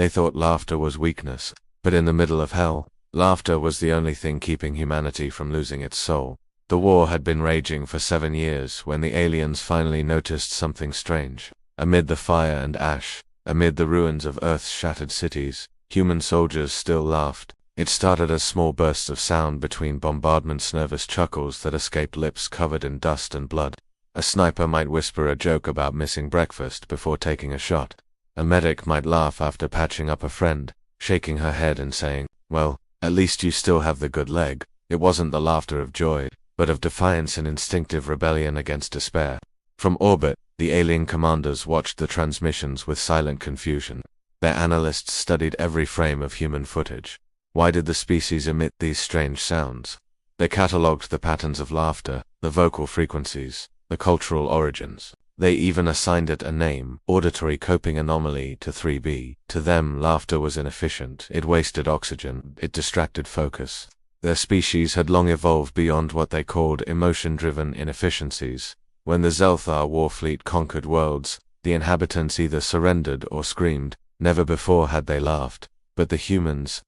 They thought laughter was weakness, but in the middle of hell, laughter was the only thing keeping humanity from losing its soul. The war had been raging for 7 years when the aliens finally noticed something strange. Amid the fire and ash, amid the ruins of Earth's shattered cities, human soldiers still laughed. It started as small bursts of sound between bombardments, nervous chuckles that escaped lips covered in dust and blood. A sniper might whisper a joke about missing breakfast before taking a shot. A medic might laugh after patching up a friend, shaking her head and saying, "Well, at least you still have the good leg." It wasn't the laughter of joy, but of defiance and instinctive rebellion against despair. From orbit, the alien commanders watched the transmissions with silent confusion. Their analysts studied every frame of human footage. Why did the species emit these strange sounds? They catalogued the patterns of laughter, the vocal frequencies, the cultural origins. They even assigned it a name, auditory coping anomaly to 3B. To them, laughter was inefficient, it wasted oxygen, it distracted focus. Their species had long evolved beyond what they called emotion-driven inefficiencies. When the Zelthar war fleet conquered worlds, the inhabitants either surrendered or screamed. Never before had they laughed. But the humans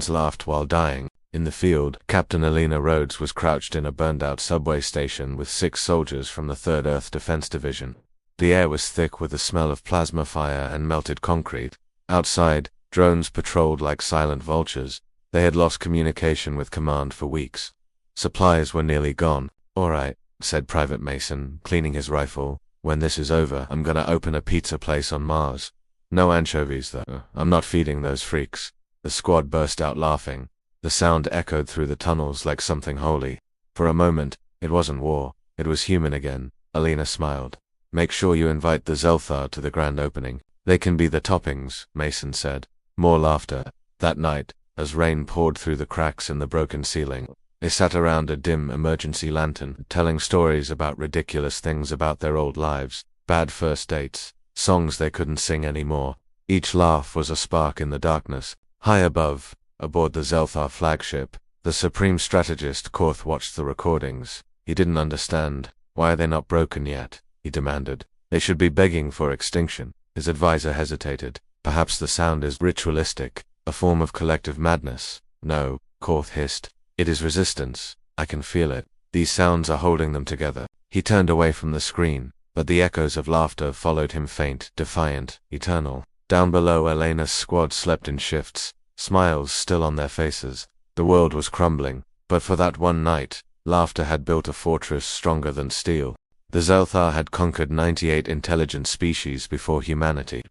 laughed while dying. In the field, Captain Alina Rhodes was crouched in a burned-out subway station with 6 soldiers from the 3rd Earth Defense Division. The air was thick with the smell of plasma fire and melted concrete. Outside, drones patrolled like silent vultures. They had lost communication with command for weeks. Supplies were nearly gone. "All right," said Private Mason, cleaning his rifle. "When this is over, I'm gonna open a pizza place on Mars. No anchovies, though. I'm not feeding those freaks." The squad burst out laughing. The sound echoed through the tunnels like something holy. For a moment, it wasn't war, it was human again. Alina smiled. "Make sure you invite the Zelthar to the grand opening. They can be the toppings," Mason said. More laughter. That night, as rain poured through the cracks in the broken ceiling, they sat around a dim emergency lantern, telling stories about ridiculous things about their old lives, bad first dates, songs they couldn't sing anymore. Each laugh was a spark in the darkness. High above, aboard the Zelthar flagship, the supreme strategist Korth watched the recordings. He didn't understand. "Why are they not broken yet?" he demanded. "They should be begging for extinction." His advisor hesitated. "Perhaps the sound is ritualistic, a form of collective madness." "No," Korth hissed. "It is resistance. I can feel it. These sounds are holding them together." He turned away from the screen, but the echoes of laughter followed him, faint, defiant, eternal. Down below, Elena's squad slept in shifts, smiles still on their faces. The world was crumbling, but for that one night, laughter had built a fortress stronger than steel. The Zelthar had conquered 98 intelligent species before humanity.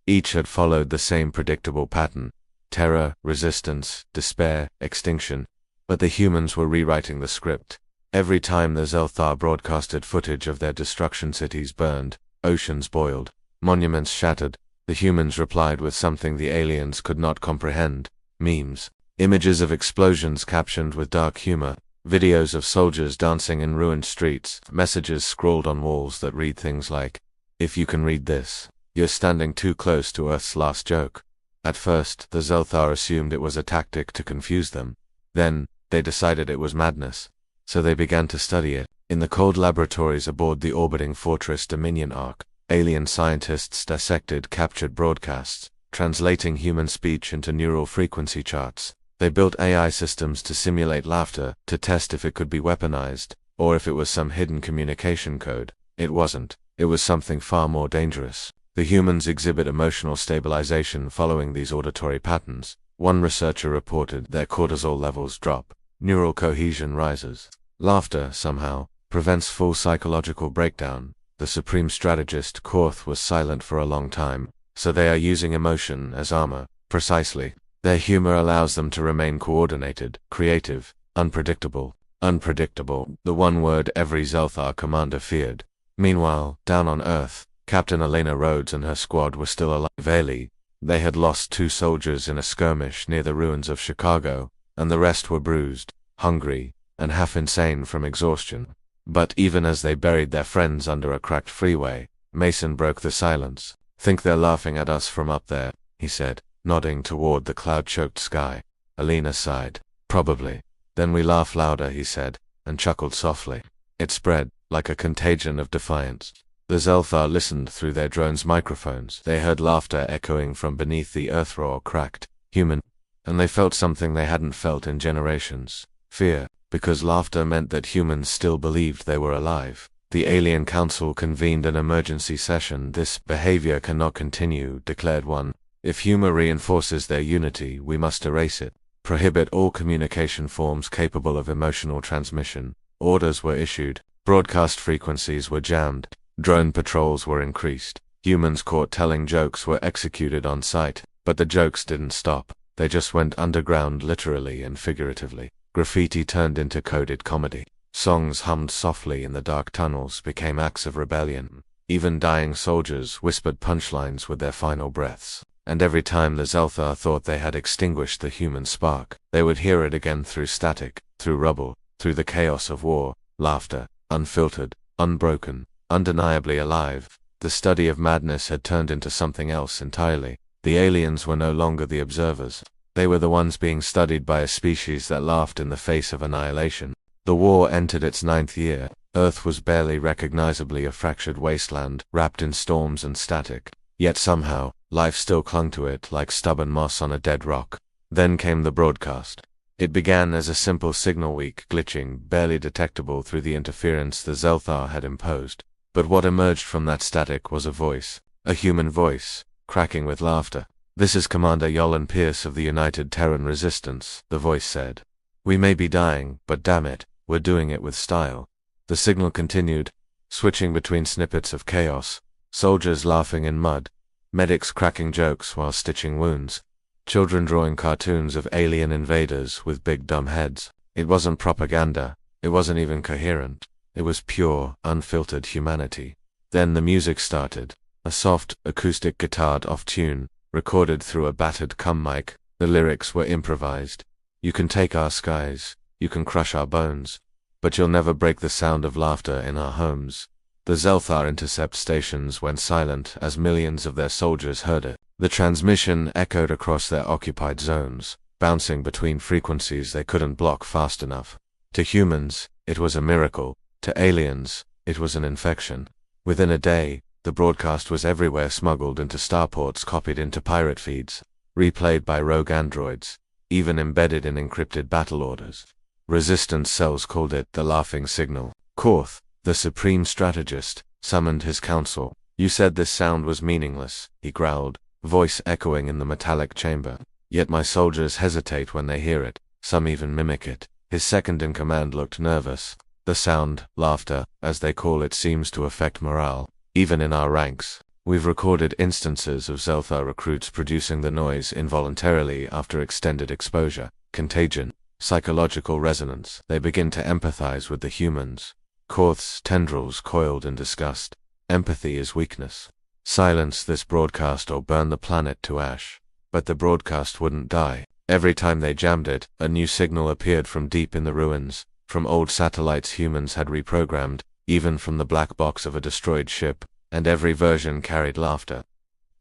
Each had followed the same predictable pattern: terror, resistance, despair, extinction. But the humans were rewriting the script. Every time the Zelthar broadcasted footage of their destruction, cities burned, oceans boiled, monuments shattered, the humans replied with something the aliens could not comprehend: memes, images of explosions captioned with dark humor, videos of soldiers dancing in ruined streets, messages scrawled on walls that read things like, "If you can read this, you're standing too close to Earth's last joke." At first, the Zelthar assumed it was a tactic to confuse them. Then, they decided it was madness. So they began to study it. In the cold laboratories aboard the orbiting Fortress Dominion Ark, alien scientists dissected captured broadcasts, translating human speech into neural frequency charts. They built AI systems to simulate laughter, to test if it could be weaponized, or if it was some hidden communication code. It wasn't. It was something far more dangerous. The humans exhibit emotional stabilization following these auditory patterns. One researcher reported their cortisol levels drop. Neural cohesion rises. Laughter, somehow, prevents full psychological breakdown. The supreme strategist Korth was silent for a long time. "So they are using emotion as armor." "Precisely. Their humor allows them to remain coordinated, creative, unpredictable." Unpredictable, the one word every Zelthar commander feared. Meanwhile, down on Earth, Captain Alina Rhodes and her squad were still alive. They had lost 2 soldiers in a skirmish near the ruins of Chicago, and the rest were bruised, hungry, and half insane from exhaustion. But even as they buried their friends under a cracked freeway, Mason broke the silence. "Think they're laughing at us from up there," he said, nodding toward the cloud-choked sky. Alina sighed. "Probably. Then we laugh louder," he said, and chuckled softly. It spread, like a contagion of defiance. The Zelthar listened through their drone's microphones. They heard laughter echoing from beneath the earth roar cracked, human, and they felt something they hadn't felt in generations. Fear, because laughter meant that humans still believed they were alive. The Alien Council convened an emergency session. This behavior cannot continue, declared one. If humor reinforces their unity, we must erase it. Prohibit all communication forms capable of emotional transmission. Orders were issued. Broadcast frequencies were jammed. Drone patrols were increased. Humans caught telling jokes were executed on sight. But the jokes didn't stop. They just went underground literally and figuratively. Graffiti turned into coded comedy. Songs hummed softly in the dark tunnels became acts of rebellion. Even dying soldiers whispered punchlines with their final breaths. And every time the Zelthar thought they had extinguished the human spark, they would hear it again through static, through rubble, through the chaos of war. Laughter, unfiltered, unbroken, undeniably alive. The study of madness had turned into something else entirely. The aliens were no longer the observers. They were the ones being studied by a species that laughed in the face of annihilation. The war entered its 9th year. Earth was barely recognizably a fractured wasteland, wrapped in storms and static. Yet somehow, life still clung to it like stubborn moss on a dead rock. Then came the broadcast. It began as a simple signal weak, glitching, barely detectable through the interference the Zelthar had imposed. But what emerged from that static was a voice. A human voice, cracking with laughter. "This is Commander Yolan Pierce of the United Terran Resistance," the voice said. "We may be dying, but damn it, we're doing it with style." The signal continued, switching between snippets of chaos. Soldiers laughing in mud. Medics cracking jokes while stitching wounds. Children drawing cartoons of alien invaders with big dumb heads. It wasn't propaganda. It wasn't even coherent. It was pure, unfiltered humanity. Then the music started. A soft, acoustic guitared off tune, recorded through a battered cum mic. The lyrics were improvised. "You can take our skies. You can crush our bones. But you'll never break the sound of laughter in our homes." The Zelthar intercept stations went silent as millions of their soldiers heard it. The transmission echoed across their occupied zones, bouncing between frequencies they couldn't block fast enough. To humans, it was a miracle. To aliens, it was an infection. Within a day, the broadcast was everywhere, smuggled into starports, copied into pirate feeds, replayed by rogue androids, even embedded in encrypted battle orders. Resistance cells called it the laughing signal. Korth, the supreme strategist, summoned his council. "You said this sound was meaningless," he growled, voice echoing in the metallic chamber. "Yet my soldiers hesitate when they hear it. Some even mimic it." His second-in-command looked nervous. "The sound, laughter, as they call it, seems to affect morale, even in our ranks. We've recorded instances of Zelthar recruits producing the noise involuntarily after extended exposure. Contagion. Psychological resonance. They begin to empathize with the humans." Korth's tendrils coiled in disgust. "Empathy is weakness. Silence this broadcast or burn the planet to ash." But the broadcast wouldn't die. Every time they jammed it, a new signal appeared from deep in the ruins, from old satellites humans had reprogrammed, even from the black box of a destroyed ship, and every version carried laughter.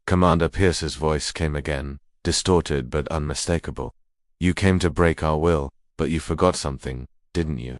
Commander Pierce's voice came again, distorted but unmistakable. "You came to break our will, but you forgot something, didn't you?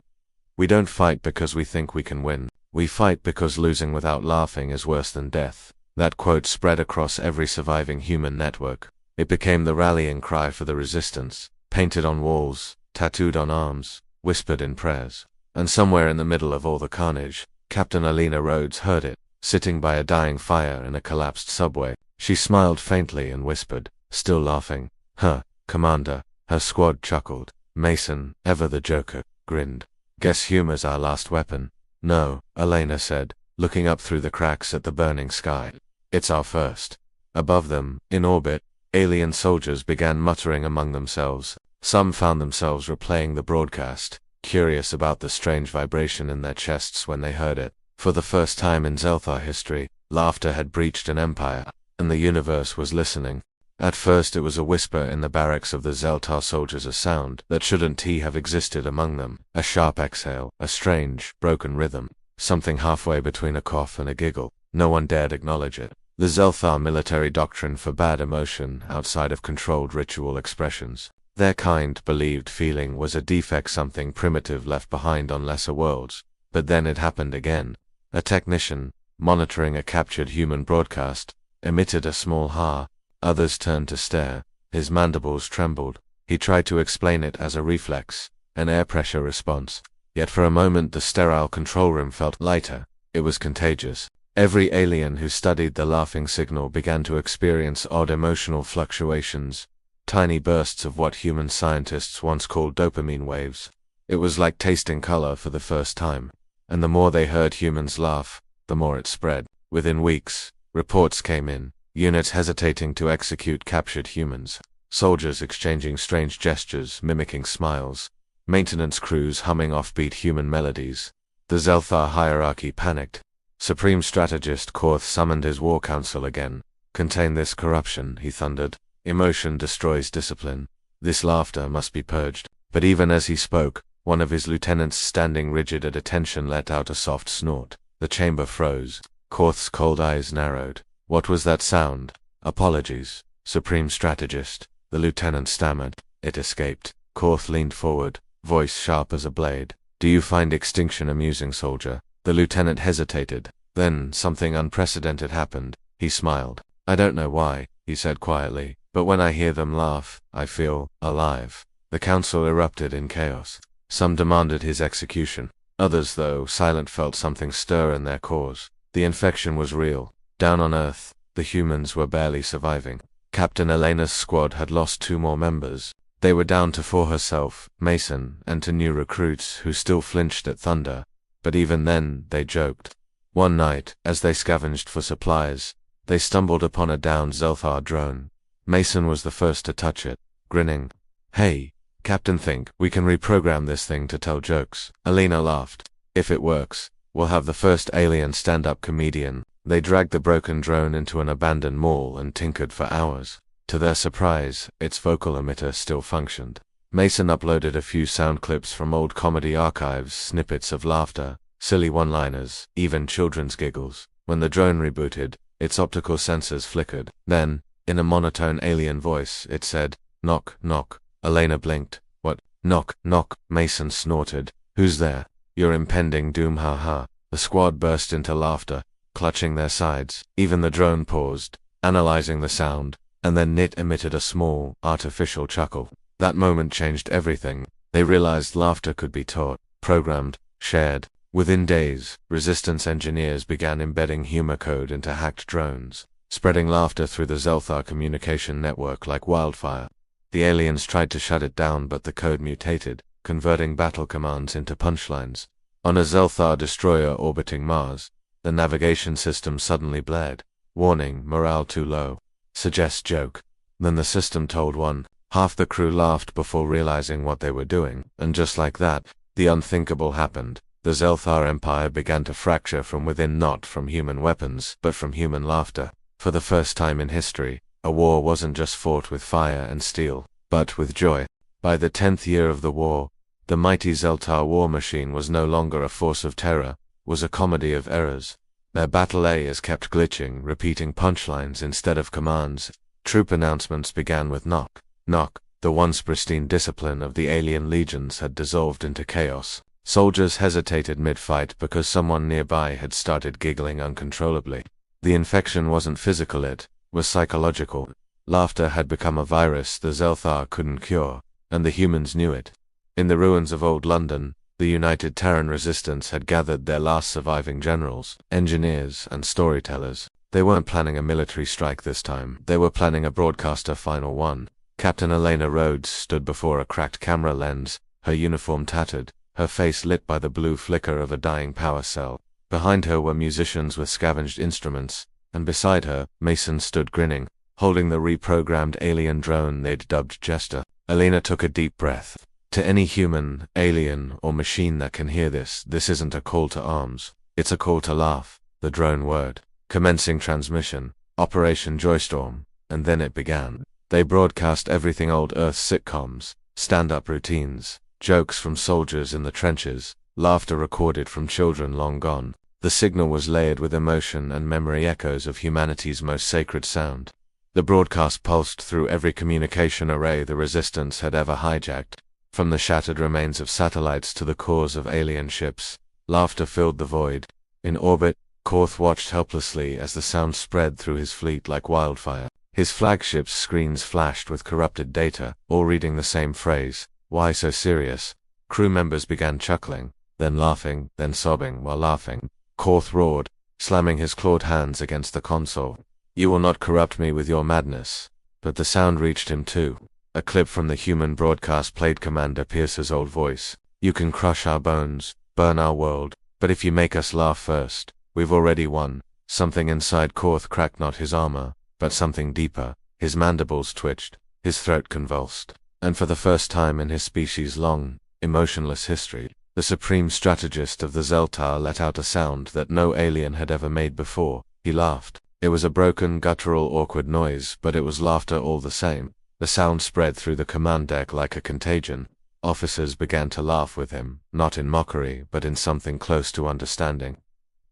We don't fight because we think we can win. We fight because losing without laughing is worse than death." That quote spread across every surviving human network. It became the rallying cry for the resistance, painted on walls, tattooed on arms, whispered in prayers. And somewhere in the middle of all the carnage, Captain Alina Rhodes heard it, sitting by a dying fire in a collapsed subway. She smiled faintly and whispered, "Still laughing? Huh, Commander." Her squad chuckled. Mason, ever the joker, grinned. "Guess humor's our last weapon." "No," Elena said, looking up through the cracks at the burning sky. "It's our first." Above them, in orbit, alien soldiers began muttering among themselves. Some found themselves replaying the broadcast, curious about the strange vibration in their chests when they heard it. For the first time in Zelthar history, laughter had breached an empire, and the universe was listening. At first it was a whisper in the barracks of the Zelthar soldiers, a sound that shouldn't have existed among them, a sharp exhale, a strange, broken rhythm, something halfway between a cough and a giggle. No one dared acknowledge it. The Zelthar military doctrine forbade emotion outside of controlled ritual expressions. Their kind believed feeling was a defect, something primitive left behind on lesser worlds. But then it happened again. A technician, monitoring a captured human broadcast, emitted a small ha. Others turned to stare. His mandibles trembled. He tried to explain it as a reflex, an air pressure response. Yet for a moment the sterile control room felt lighter. It was contagious. Every alien who studied the laughing signal began to experience odd emotional fluctuations, tiny bursts of what human scientists once called dopamine waves. It was like tasting color for the first time. And the more they heard humans laugh, the more it spread. Within weeks, reports came in, units hesitating to execute captured humans, soldiers exchanging strange gestures, mimicking smiles, maintenance crews humming offbeat human melodies. The Zelthar hierarchy panicked. Supreme Strategist Korth summoned his war council again. "Contain this corruption," he thundered. "Emotion destroys discipline. This laughter must be purged." But even as he spoke, one of his lieutenants standing rigid at attention let out a soft snort. The chamber froze. Korth's cold eyes narrowed. "What was that sound?" "Apologies, Supreme Strategist," the lieutenant stammered. It escaped. Korth leaned forward, voice sharp as a blade. "Do you find extinction amusing, soldier?" The lieutenant hesitated. Then something unprecedented happened. He smiled. "I don't know why," he said quietly, "but when I hear them laugh, I feel alive." The council erupted in chaos. Some demanded his execution. Others, though silent, felt something stir in their cores. The infection was real. Down on Earth, the humans were barely surviving. Captain Elena's squad had lost 2 more members. They were down to 4 herself, Mason, and to new recruits who still flinched at thunder. But even then, they joked. One night, as they scavenged for supplies, they stumbled upon a downed Zelthar drone. Mason was the first to touch it, grinning. "Hey, Captain, think we can reprogram this thing to tell jokes." Elena laughed. "If it works, we'll have the first alien stand-up comedian." They dragged the broken drone into an abandoned mall and tinkered for hours. To their surprise, its vocal emitter still functioned. Mason uploaded a few sound clips from old comedy archives, snippets of laughter, silly one-liners, even children's giggles. When the drone rebooted, its optical sensors flickered. Then, in a monotone alien voice, it said, "Knock, knock." Elena blinked. "What? Knock, knock," Mason snorted. "Who's there?" "Your impending doom, ha ha." The squad burst into laughter, clutching their sides. Even the drone paused, analyzing the sound, and then it emitted a small, artificial chuckle. That moment changed everything. They realized laughter could be taught, programmed, shared. Within days, resistance engineers began embedding humor code into hacked drones, spreading laughter through the Zelthar communication network like wildfire. The aliens tried to shut it down, but the code mutated, converting battle commands into punchlines. On a Zelthar destroyer orbiting Mars, the navigation system suddenly blared. "Warning, morale too low. Suggest joke." Then the system told one. Half the crew laughed before realizing what they were doing, and just like that, the unthinkable happened. The Zelthar Empire began to fracture from within, not from human weapons, but from human laughter. For the first time in history, a war wasn't just fought with fire and steel, but with joy. By the 10th year of the war, the mighty Zelthar war machine was no longer a force of terror, was a comedy of errors. Their battle layers kept glitching, repeating punchlines instead of commands. Troop announcements began with knock, knock. The once pristine discipline of the alien legions had dissolved into chaos. Soldiers hesitated mid-fight because someone nearby had started giggling uncontrollably. The infection wasn't physical, it was psychological. Laughter had become a virus the Zelthar couldn't cure, and the humans knew it. In the ruins of old London, the United Terran Resistance had gathered their last surviving generals, engineers, and storytellers. They weren't planning a military strike this time. They were planning a broadcaster final one. Captain Elena Rhodes stood before a cracked camera lens, her uniform tattered, her face lit by the blue flicker of a dying power cell. Behind her were musicians with scavenged instruments, and beside her, Mason stood grinning, holding the reprogrammed alien drone they'd dubbed Jester. Elena took a deep breath. To any human, alien, or machine that can hear this, this isn't a call to arms. It's a call to laugh. The drone word. Commencing transmission. Operation Joystorm. And then it began. They broadcast everything old Earth sitcoms, stand-up routines, jokes from soldiers in the trenches, laughter recorded from children long gone. The signal was layered with emotion and memory, echoes of humanity's most sacred sound. The broadcast pulsed through every communication array the Resistance had ever hijacked. From the shattered remains of satellites to the cores of alien ships, laughter filled the void. In orbit, Korth watched helplessly as the sound spread through his fleet like wildfire. His flagship's screens flashed with corrupted data, all reading the same phrase. Why so serious? Crew members began chuckling, then laughing, then sobbing while laughing. Korth roared, slamming his clawed hands against the console. You will not corrupt me with your madness. But the sound reached him too. A clip from the human broadcast played Commander Pierce's old voice. You can crush our bones, burn our world, but if you make us laugh first, we've already won. Something inside Korth cracked not his armor, but something deeper. His mandibles twitched, his throat convulsed, and for the first time in his species' long, emotionless history, the supreme strategist of the Zeltar let out a sound that no alien had ever made before. He laughed. It was a broken, guttural, awkward noise, but it was laughter all the same. The sound spread through the command deck like a contagion. Officers began to laugh with him, not in mockery, but in something close to understanding.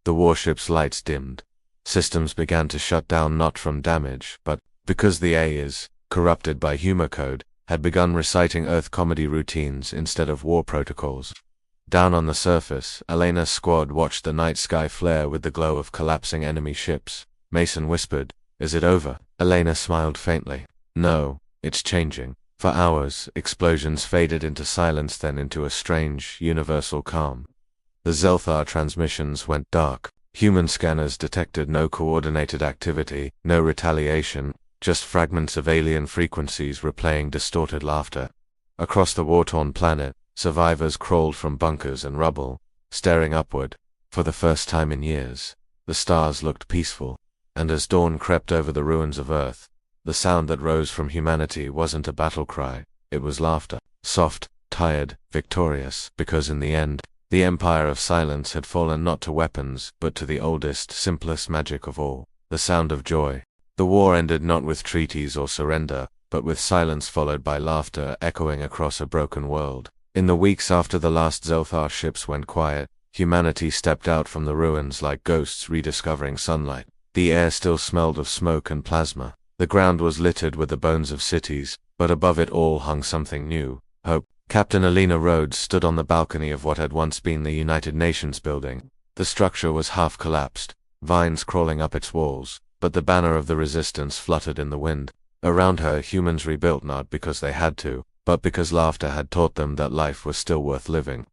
The warship's lights dimmed. Systems began to shut down not from damage, but because the A is corrupted by humor code, had begun reciting Earth comedy routines instead of war protocols. Down on the surface, Elena's squad watched the night sky flare with the glow of collapsing enemy ships. Mason whispered, "Is it over?" Elena smiled faintly. "No, it's changing." For hours, explosions faded into silence, then into a strange, universal calm. The Zelthar transmissions went dark. Human scanners detected no coordinated activity, no retaliation, just fragments of alien frequencies replaying distorted laughter. Across the war-torn planet, survivors crawled from bunkers and rubble, staring upward. For the first time in years, the stars looked peaceful, and as dawn crept over the ruins of Earth, the sound that rose from humanity wasn't a battle cry, it was laughter. Soft, tired, victorious, because in the end, the empire of silence had fallen not to weapons, but to the oldest, simplest magic of all, the sound of joy. The war ended not with treaties or surrender, but with silence followed by laughter echoing across a broken world. In the weeks after the last Zelthar ships went quiet, humanity stepped out from the ruins like ghosts rediscovering sunlight. The air still smelled of smoke and plasma. The ground was littered with the bones of cities, but above it all hung something new, hope. Captain Alina Rhodes stood on the balcony of what had once been the United Nations building. The structure was half collapsed, vines crawling up its walls, but the banner of the resistance fluttered in the wind. Around her, humans rebuilt not because they had to, but because laughter had taught them that life was still worth living.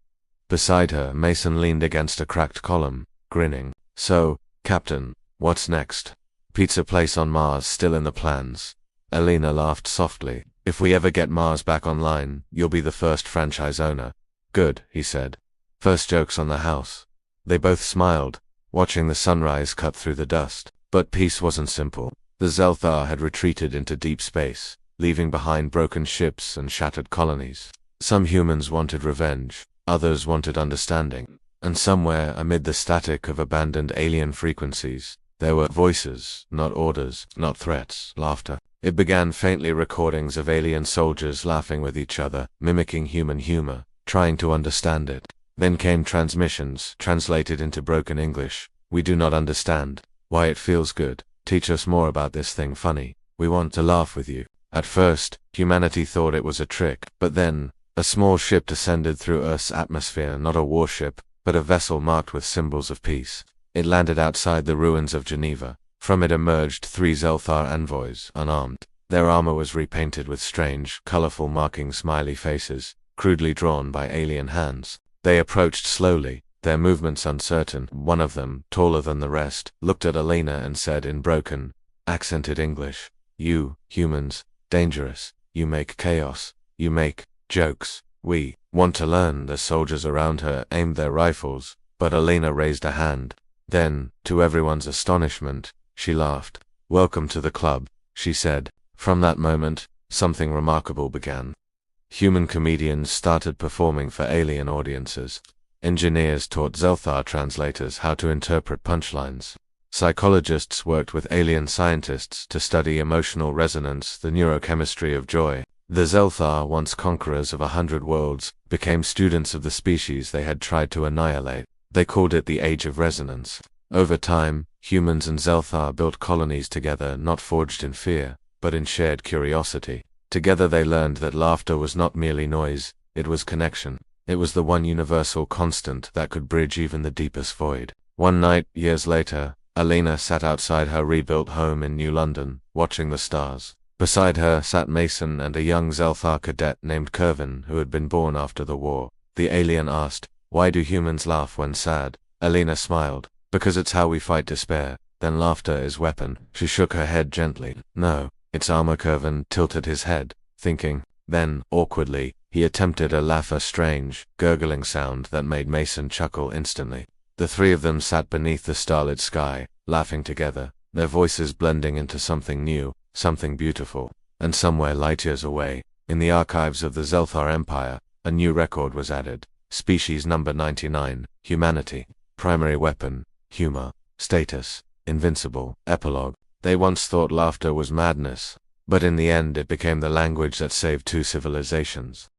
Beside her, Mason leaned against a cracked column, grinning. "So, Captain, what's next? Pizza place on Mars still in the plans?" Alina laughed softly. "If we ever get Mars back online, you'll be the first franchise owner." "Good," he said. "First joke's on the house." They both smiled, watching the sunrise cut through the dust. But peace wasn't simple. The Zelthar had retreated into deep space, leaving behind broken ships and shattered colonies. Some humans wanted revenge, others wanted understanding, and somewhere amid the static of abandoned alien frequencies, there were voices, not orders, not threats, laughter. It began faintly recordings of alien soldiers laughing with each other, mimicking human humor, trying to understand it. Then came transmissions, translated into broken English. "We do not understand. Why it feels good. Teach us more about this thing funny. We want to laugh with you." At first, humanity thought it was a trick, but then, a small ship descended through Earth's atmosphere, not a warship, but a vessel marked with symbols of peace. It landed outside the ruins of Geneva. From it emerged 3 Zelthar envoys, unarmed. Their armor was repainted with strange, colorful marking smiley faces, crudely drawn by alien hands. They approached slowly, their movements uncertain. One of them, taller than the rest, looked at Elena and said in broken, accented English, "You, humans, dangerous. You make chaos. You make jokes. We want to learn." The soldiers around her aimed their rifles, but Elena raised a hand. Then, to everyone's astonishment, she laughed. "Welcome to the club," she said. From that moment, something remarkable began. Human comedians started performing for alien audiences. Engineers taught Zelthar translators how to interpret punchlines. Psychologists worked with alien scientists to study emotional resonance, the neurochemistry of joy. The Zelthar, once conquerors of 100 worlds, became students of the species they had tried to annihilate. They called it the Age of Resonance. Over time, humans and Zelthar built colonies together, not forged in fear, but in shared curiosity. Together they learned that laughter was not merely noise, it was connection. It was the one universal constant that could bridge even the deepest void. One night, years later, Alina sat outside her rebuilt home in New London, watching the stars. Beside her sat Mason and a young Zelthar cadet named Kervin, who had been born after the war. The alien asked, "Why do humans laugh when sad?" Alina smiled, "Because it's how we fight despair. Then laughter is weapon." She shook her head gently. "No, it's armor." Kervin tilted his head, thinking. Then, awkwardly, he attempted a laugh, a strange, gurgling sound that made Mason chuckle instantly. The three of them sat beneath the starlit sky, laughing together, their voices blending into something new, something beautiful. And somewhere light years away, in the archives of the Zelthar Empire, a new record was added. Species number 99, humanity. Primary weapon, humor. Status, invincible. Epilogue. They once thought laughter was madness, but in the end it became the language that saved two civilizations.